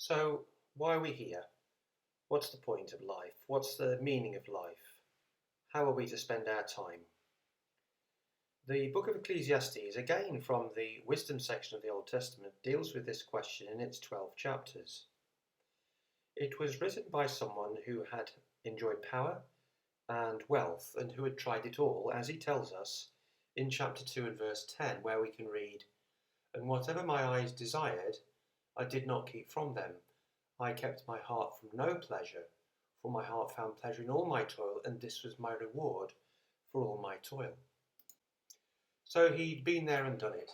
So, why are we here? What's the point of life? What's the meaning of life? How are we to spend our time? The book of Ecclesiastes, again from the wisdom section of the Old Testament, deals with this question in its 12 chapters. It was written by someone who had enjoyed power and wealth and who had tried it all, as he tells us in chapter 2 and verse 10, where we can read, "And whatever my eyes desired, I did not keep from them. I kept my heart from no pleasure, for my heart found pleasure in all my toil, and this was my reward for all my toil." So he'd been there and done it,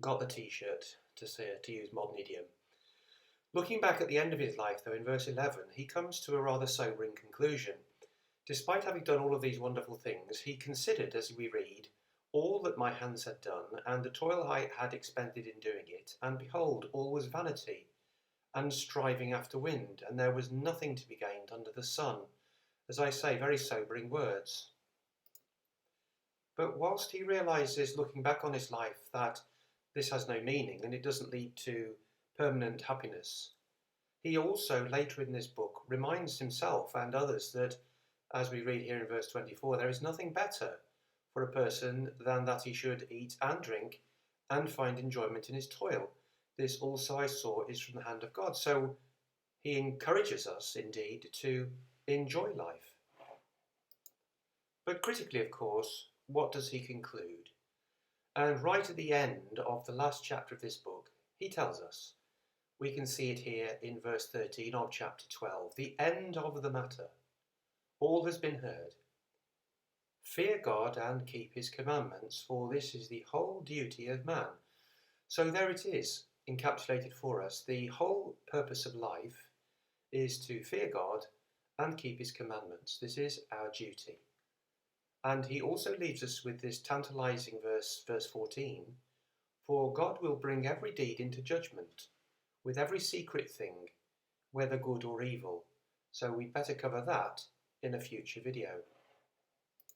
got the t-shirt, to use modern idiom. Looking back at the end of his life, though, in verse 11, he comes to a rather sobering conclusion. Despite having done all of these wonderful things, he considered, as we read, all that my hands had done, and the toil I had expended in doing it, and behold, all was vanity, and striving after wind, and there was nothing to be gained under the sun. As I say, very sobering words. But whilst he realises, looking back on his life, that this has no meaning and it doesn't lead to permanent happiness, he also, later in this book, reminds himself and others that, as we read here in verse 24, there is nothing better for a person than that he should eat and drink and find enjoyment in his toil. This also I saw is from the hand of God. So he encourages us, indeed, to enjoy life. But critically, of course, what does he conclude? And right at the end of the last chapter of this book, he tells us, we can see it here in verse 13 of chapter 12, the end of the matter. All has been heard. Fear God and keep his commandments, for this is the whole duty of man. So there it is, encapsulated for us. The whole purpose of life is to fear God and keep his commandments. This is our duty. And he also leaves us with this tantalizing verse 14. For God will bring every deed into judgment, with every secret thing, whether good or evil. So we'd better cover that in a future video.